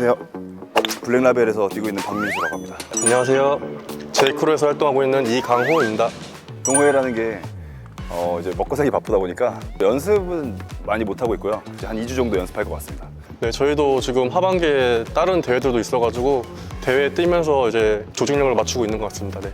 안녕하세요. 블랙라벨에서 뛰고 있는 박민수라고 합니다. 안녕하세요. 제이크루에서 활동하고 있는 이강호입니다. 동호회라는 게 이제 먹고 살기 바쁘다 보니까 연습은 많이 못 하고 있고요. 이제 한 2주 정도 연습할 것 같습니다. 네, 저희도 지금 하반기에 다른 대회들도 있어가지고 대회에 뛰면서 이제 조직력을 맞추고 있는 것 같습니다. 네.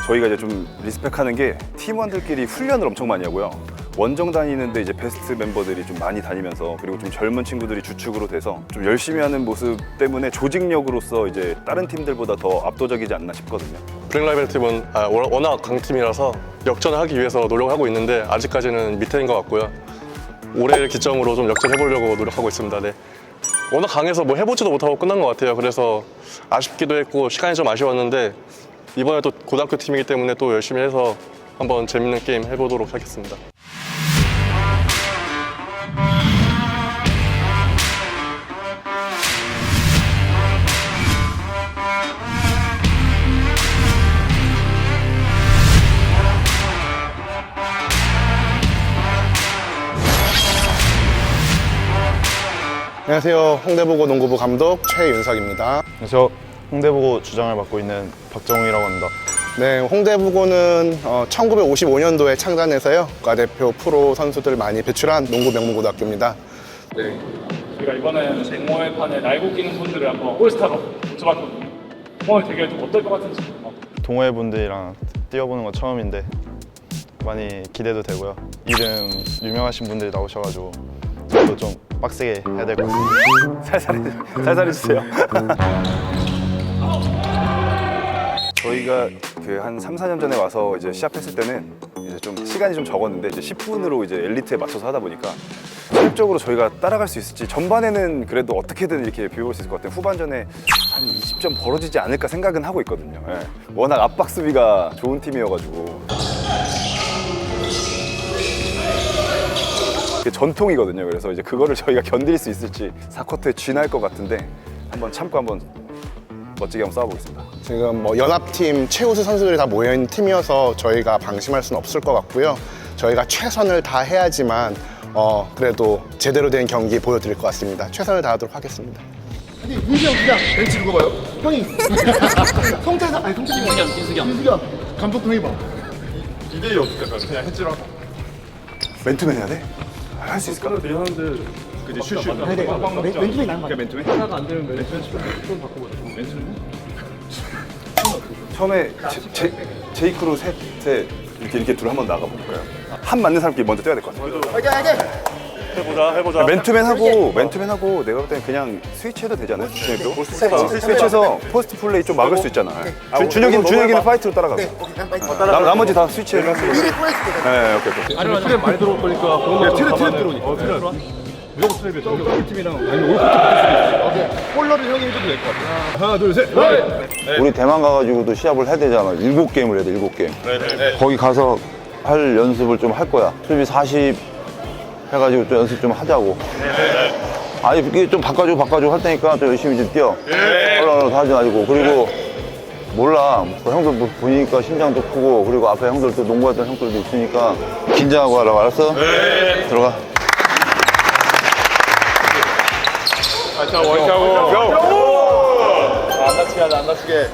저희가 이제 좀 리스펙하는 게 팀원들끼리 훈련을 엄청 많이 하고요. 원정 다니는데 이제 베스트 멤버들이 좀 많이 다니면서, 그리고 좀 젊은 친구들이 주축으로 돼서 좀 열심히 하는 모습 때문에 조직력으로서 이제 다른 팀들보다 더 압도적이지 않나 싶거든요. 블랙라벨 팀은 워낙 강팀이라서 역전을 하기 위해서 노력하고 있는데 아직까지는 밑에인 것 같고요. 올해를 기점으로 좀 역전해보려고 노력하고 있습니다. 네. 워낙 강해서 뭐 해보지도 못하고 끝난 것 같아요. 그래서 아쉽기도 했고 시간이 좀 아쉬웠는데 이번에 또 고등학교 팀이기 때문에 또 열심히 해서 한번 재밌는 게임 해보도록 하겠습니다. 안녕하세요. 홍대보고 농구부 감독 최윤석입니다. 안녕하세요. 홍대보고 주장을 맡고 있는 박정웅이라고 합니다. 네, 홍대보고는 1955년도에 창단해서요, 국가대표 프로 선수들 많이 배출한 농구 명문고등학교입니다. 네. 저희가 이번에 동호회판에 날고 끼는 분들을 한번 올스타로 붙여봤거든요. 오늘 대결 좀 어떨 것 같은지. 동호회 분들이랑 뛰어보는 건 처음인데 많이 기대도 되고요. 이름 유명하신 분들이 나오셔가지고 저도 좀 빡세게 해야 될 것 같습니다. 살살 해주세요. 저희가 그 한 3, 4년 전에 와서 이제 시합했을 때는 이제 좀 시간이 좀 적었는데 이제 10분으로 이제 엘리트에 맞춰서 하다 보니까 체력적으로 저희가 따라갈 수 있을지, 전반에는 그래도 어떻게든 이렇게 비워볼 수 있을 것 같아요. 후반전에 한 20점 벌어지지 않을까 생각은 하고 있거든요. 예. 워낙 압박 수비가 좋은 팀이어가지고. 그게 전통이거든요. 그래서 이제 그거를 저희가 견딜 수 있을지 4쿼터에 쥐날 것 같은데 한번 참고 한번 멋지게 한번 싸워보겠습니다. 지금 뭐 연합팀 최우수 선수들이 다 모여있는 팀이어서 저희가 방심할 수는 없을 것 같고요. 저희가 최선을 다해야지만 그래도 제대로 된 경기 보여드릴 것 같습니다. 최선을 다하도록 하겠습니다. 아니 민수 형 그냥 벤치 누가 봐요? 형이 성태상 아니 성태상 민수경 감독 좀 해봐. 기대이 어떻게 할까요? 그냥 해지라고. 맨투맨 해야 돼? 할 수 있을까? 하는데 그지 슛슛. 멘트맨 나는 거 같아. 맨투맨? 하나가 안 되면 맨투맨 좀 바꿔보자. 맨투맨? 처음에 제이크로 셋에 이렇게 둘 한번 나가볼까요? 한 맞는 사람끼리 먼저 뛰어야 될 것 같아요. 해보자. 맨투맨하고 내가 볼 때는 그냥 스위치해도 되지 않아요? 스위치해서 포스트 플레이 좀 막을 수 있잖아. 준혁이는 파이트로 따라가고. 나머지 다 스위치해서. 네, 오케이. 아니면 트랩 많이 들어올 거니까 트랩 들어오니까. 트랩 들어와? 무조건 트랩이야. 우리 팀이랑 아니 올코트 붙을 수도 있어. 폴러를 형이 해줘도 될 것 같아. 하나, 둘, 셋. 우리 대만 가가지고도 시합을 해야 되잖아. 7게임을 해야 돼, 7게임. 거기 가서 할 연습을 좀 할 거야. 수비 40 해가지고 좀 연습 좀 하자고. 아니, 이게 좀 바꿔주고 할 테니까 좀 열심히 좀 뛰어. 얼른 하지 말고. 그리고 몰라. 형들 보니까 심장도 크고, 그리고 앞에 형들 또 농구하던 형들도 있으니까 긴장하고 하라고. 알았어? 들어가. 자, 원샷하고. 안 다치게 하자 안 다치게.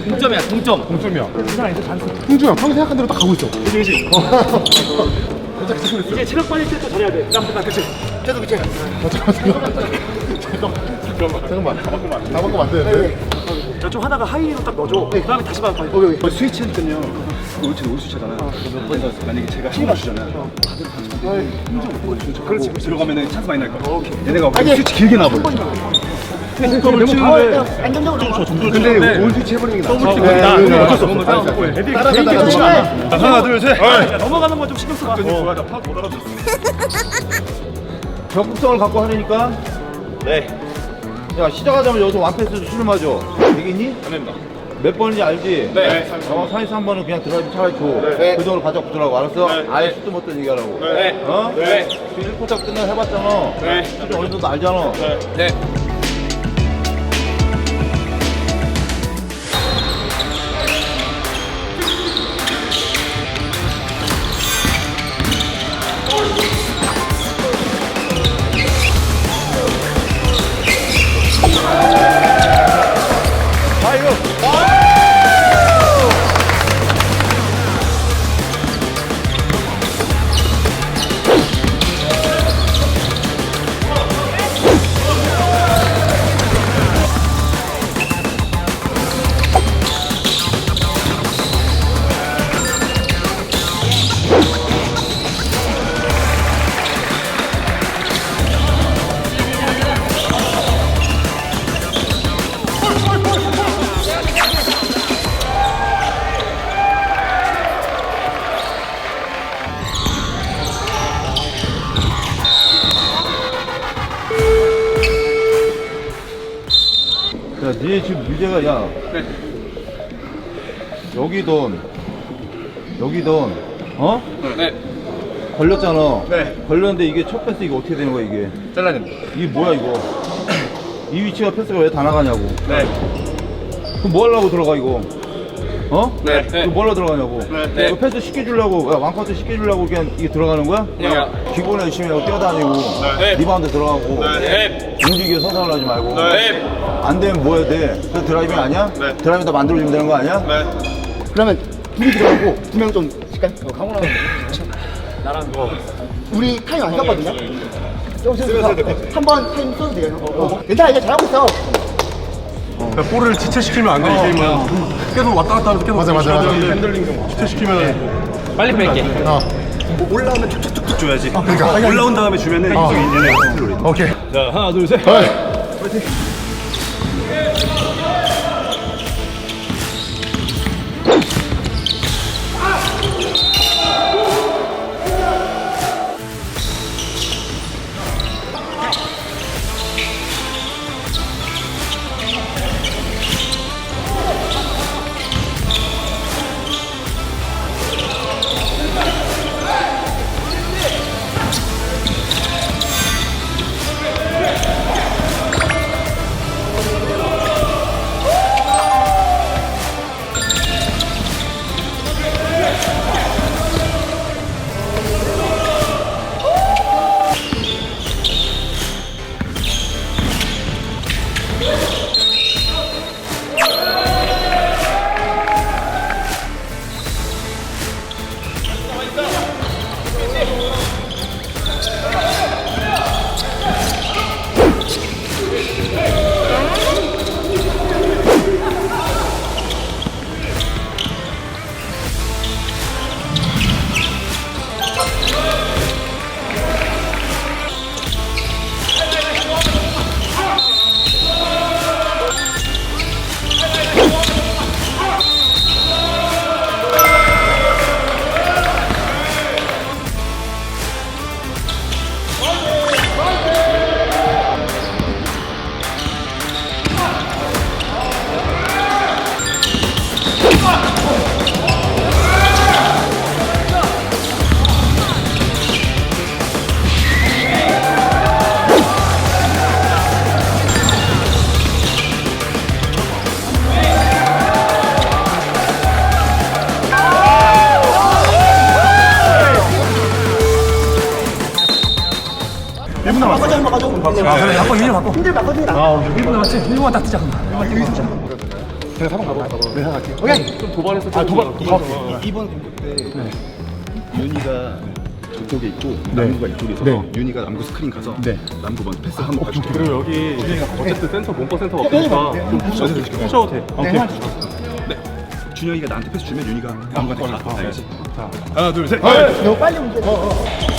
동점이야, 동점. 홍준아, 평소 생각한 대로 딱 가고 있어. 이제 체력 빠질 때 또 잘해야 돼. 그다음부터 그치? 계속 그치? 잠깐만. 다 바꾸면 안 되는데. 좀 하다가 하이로 딱 넣어줘. 그다음에 다시 봐. 스위치 할 때는요. 올치는 올스위치잖아요. 그래서 만약에 제가 힘 주잖아요. 그렇지. 들어가면은 찬스 많이 날 거야. 얘네가 스위치 길게 놔버려. 안정적으로 좀. 근데 올 스위치 해버리는 게 낫지. 어쩔 수 없어. 애들이 개인기가 좋지 않아. 하나, 둘, 셋. 넘어가는 건 좀 신경 써봐. 적극성을 갖고 하려니까. 네. 야, 시작하자마자 여기서 완패스도 수렴하죠. 되겠니? 안 됩니다. 몇 번인지 알지? 네. 4에서 3번은 그냥 드라이브 차라리 줘. 그 정도로 가져고 붙으라고. 알았어? 아예 수도 못 던 얘기하라고. 네. 어? 네. 1포착 끝나 해봤잖아. 네. 수준 어느 정도 알잖아. 네. 야, 니 지금 문제가, 야. 여기든, 어? 네. 걸렸잖아. 네. 걸렸는데 이게 첫 패스 이거 어떻게 되는 거야, 이게? 잘라야 됩니다. 이게 뭐야, 이거? 이 위치가 패스가 왜 다 나가냐고. 네. 그럼 뭐 하려고 들어가, 이거? 어? 네. 이거 뭐 하려고 들어가냐고. 네. 이거 패스 쉽게 주려고, 야, 왕커트 쉽게 주려고 그냥 이게 들어가는 거야? 네. 기본에 열심히 하고 뛰어다니고, 리바운드 들어가고, 움직여 서성을 하지 말고. 안 되면 뭐 해야 돼? 그 드라이빙 아니야? 드라이빙 다 만들어주면 되는 거 아니야? 그러면 둘이 들어가고 두 명 좀 시간. 강훈아. 나랑 우리 타임 안 썼거든요. 한번 타임 써도 돼요. 괜찮아, 이제 잘하고 있어. 볼을 지체시키면 안 돼. 이 게임은 계속 왔다 갔다 하면서 계속 맞아. 핸들링 지체시키면 빨리 뺄게. 올라오면 툭툭툭 줘야지. 올라온 다음에 주면은 얘네 컨트롤이. 오케이. 자, 하나, 둘, 셋. 바꿔줘. 그래 바꿔 윤이 바꿔. 힘들 바꿔줘. 아 1분 남았지? 1분만 딱 뛰자 그럼. 내가 4번 가봐. 내가 갈게. 오케이. 좀 도발해서 도발. 이번 공격 때 윤희가 저쪽에 있고 남구가 이쪽에 있어서 윤희가 남구 스크린 가서 남구 먼저 패스 한번 봐줄게. 그리고 여기 어쨌든 센터 몸버 센터가 없으니까 좀 푸셔도 돼. 네. 준영이가 나한테 패스 주면 윤희가 남구한테 가. 알겠지? 자, 하나 둘 셋. 네. 너무 빨리 움직여.